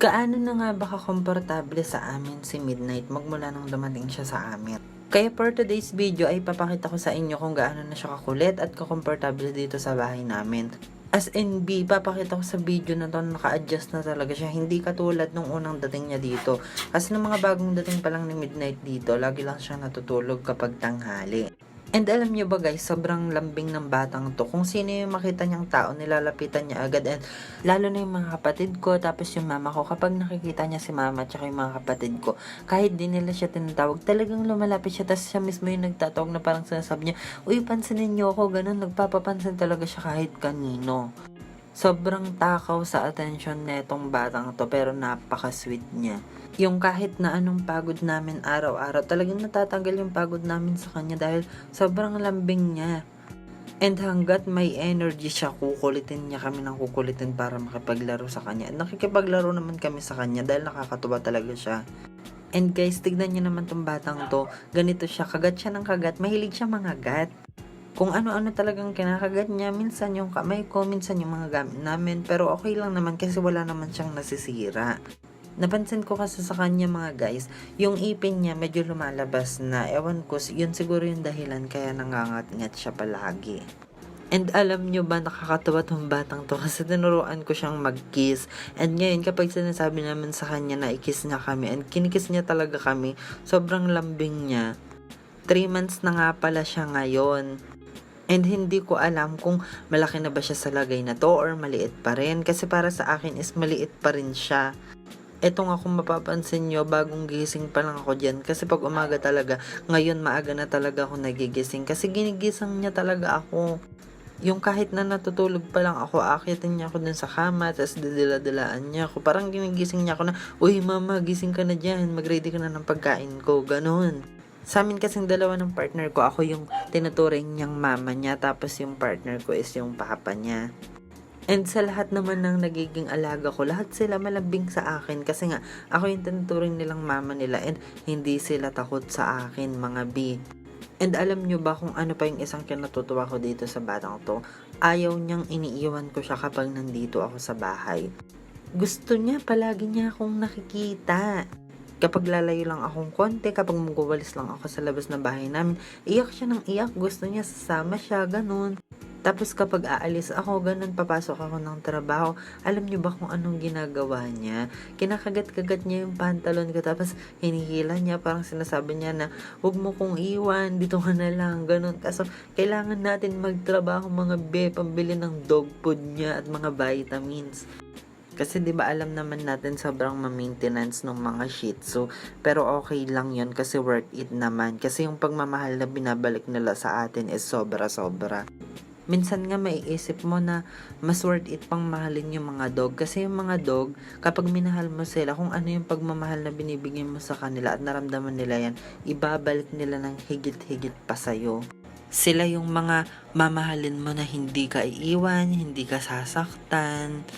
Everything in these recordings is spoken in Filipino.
Gaano na nga ba kakomportable sa amin si Midnight magmula nung dumating siya sa amin? Kaya for today's video ay papakita ko sa inyo kung gaano na siya kakulit at kakomportable dito sa bahay namin. As in papakita ko sa video na to na naka-adjust na talaga siya. Hindi katulad nung unang dating niya dito. Kasi nung mga bagong dating pa lang ni Midnight dito, lagi lang siya natutulog kapag tanghali. And alam nyo ba guys, sobrang lambing ng batang to. Kung sino yung makita niyang tao, nilalapitan niya agad. And lalo na yung mga kapatid ko, tapos yung mama ko. Kapag nakikita niya si mama at yung mga kapatid ko, kahit di nila siya tinatawag, talagang lumalapit siya. Tapos siya mismo yung nagtatawag na parang sinasabi niya, uy, pansinin niyo ako, ganun. Nagpapapansin talaga siya kahit kanino. Sobrang takaw sa atensyon netong batang to, pero napaka-sweet niya. Yung kahit na anong pagod namin araw-araw, talagang natatanggal yung pagod namin sa kanya dahil sobrang lambing niya. And hanggat may energy siya, kukulitin niya kami ng kukulitin para makipaglaro sa kanya. At nakikipaglaro naman kami sa kanya dahil nakakatuwa talaga siya. And guys, tignan niyo naman tong batang to. Ganito siya, kagat siya ng kagat. Mahilig siya mangagat. Kung ano-ano talagang kinakagat niya, minsan yung kamay ko, minsan yung mga gamit namin. Pero okay lang naman kasi wala naman siyang nasisira. Napansin ko kasi sa kanya mga guys, yung ipin niya medyo lumalabas na. Ewan ko, yun siguro yung dahilan kaya nangangat-ngat siya palagi. And alam nyo ba, nakakatawa tong batang to kasi tinuruan ko siyang mag-kiss. And ngayon, kapag sinasabi namin sa kanya na i-kiss niya kami, and kinikiss niya talaga kami, sobrang lambing niya. 3 months na nga pala siya ngayon. And hindi ko alam kung malaki na ba siya sa lagay na to or maliit pa rin. Kasi para sa akin is maliit pa rin siya. Eto nga kung mapapansin nyo, bagong gising pa lang ako dyan. Kasi pag umaga talaga, ngayon maaga na talaga ako nagigising. Kasi ginigising niya talaga ako. Yung kahit na natutulog pa lang ako, akitin niya ako dun sa kama, tapos didila-dilaan niya ako. Parang ginigising niya ako na, uy mama, gising ka na dyan, mag-ready ka na ng pagkain ko, ganun. Sa amin kasing dalawa ng partner ko, ako yung tinuturing niyang mama niya, tapos yung partner ko is yung papa niya. And sa lahat naman ng nagiging alaga ko, lahat sila malambing sa akin kasi nga ako yung tinuturing nilang mama nila and hindi sila takot sa akin mga B. And alam nyo ba kung ano pa yung isang kinatutuwa ko dito sa batang to? Ayaw niyang iniiwan ko siya kapag nandito ako sa bahay. Gusto niya, palagi niya akong nakikita. Kapag lalayo lang akong konti, kapag magwawalis lang ako sa labas ng bahay namin, iyak siya ng iyak, gusto niya sasama siya, ganun. Tapos kapag aalis ako, ganun, papasok ako ng trabaho, alam niyo ba kung anong ginagawa niya? Kinakagat-kagat niya yung pantalon ko, tapos hinihila niya, parang sinasabi niya na, huwag mo kong iwan, dito ka na lang, ganun. Kaso, kailangan natin magtrabaho mga pambili ng dog food niya at mga vitamins. Kasi 'di ba alam naman natin sobrang ma-maintenance ng mga Shih Tzu, pero okay lang 'yon kasi worth it naman. Kasi yung pagmamahal na binabalik nila sa atin is sobra-sobra. Minsan nga maiisip mo na mas worth it pang mahalin yung mga dog. Kasi yung mga dog, kapag minahal mo sila, kung ano yung pagmamahal na binibigay mo sa kanila at naramdaman nila yan, ibabalik nila ng higit-higit pa sa'yo. Sila yung mga mamahalin mo na hindi ka iiwan, hindi ka sasaktan.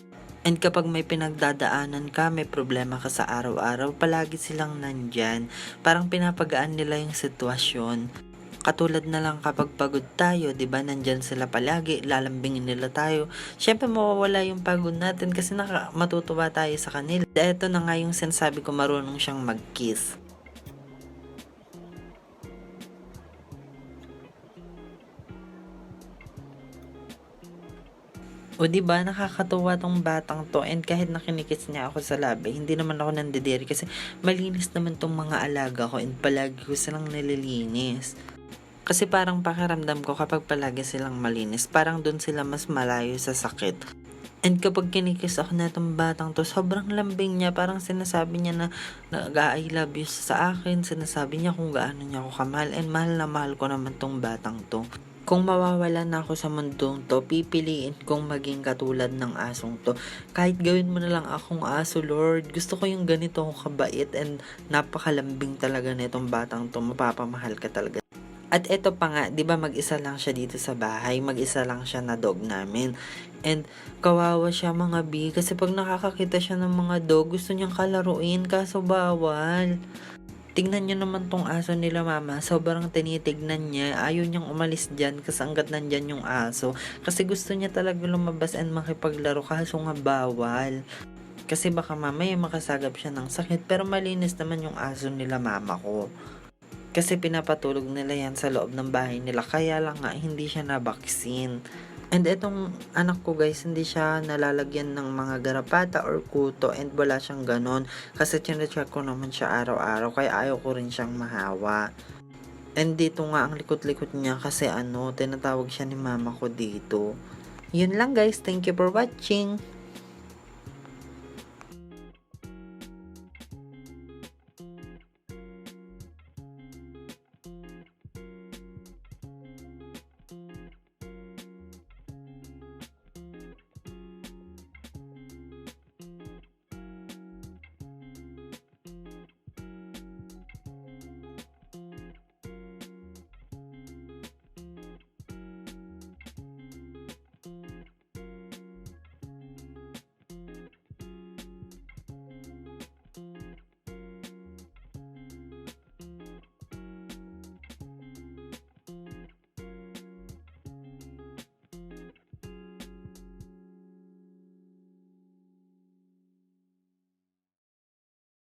And kapag may pinagdadaanan ka, may problema ka sa araw-araw, palagi silang nandyan. Parang pinapagaan nila yung sitwasyon. Katulad na lang kapag pagod tayo, 'di ba? Nandyan sila palagi, lalambingin nila tayo. Syempre mawawala yung pagod natin kasi matutuwa tayo sa kanila. Ito na nga yung sinasabi ko, marunong siyang mag-kiss. O diba, nakakatuwa tong batang to, and kahit nakinikis niya ako sa labi, hindi naman ako nandidiri kasi malinis naman tong mga alaga ko and palagi ko silang nililinis. Kasi parang pakiramdam ko kapag palagi silang malinis, parang dun sila mas malayo sa sakit. And kapag kinikis ako na itong batang to, sobrang lambing niya, parang sinasabi niya na I love you sa akin, sinasabi niya kung gaano niya ako kamahal, and mahal na mahal ko naman tong batang to. Kung mawawala na ako sa mundong to, pipiliin kong maging katulad ng asong to. Kahit gawin mo na lang akong aso, Lord. Gusto ko yung ganito akong kabait and napakalambing talaga na itong batang to. Mapapamahal ka talaga. At eto pa nga, 'di ba mag-isa lang siya dito sa bahay, mag-isa lang siya na dog namin. And kawawa siya mga B kasi pag nakakakita siya ng mga dog, gusto niyang kalaruin kaso bawal. Tingnan niyo naman tong aso nila mama, sobrang tinitignan niya, ayaw niyang umalis dyan kasi hanggat nandyan yung aso. Kasi gusto niya talaga lumabas and makipaglaro kaso nga bawal. Kasi baka mamaya makasagap siya ng sakit, pero malinis naman yung aso nila mama ko. Kasi pinapatulog nila yan sa loob ng bahay nila, kaya lang nga hindi siya nabaksin. And itong anak ko guys, hindi siya nalalagyan ng mga garapata or kuto and wala siyang ganon. Kasi chinecheck ko naman siya araw-araw, kaya ayaw ko rin siyang mahawa. And dito nga ang likot-likot niya kasi tinatawag siya ni mama ko dito. Yun lang guys, thank you for watching.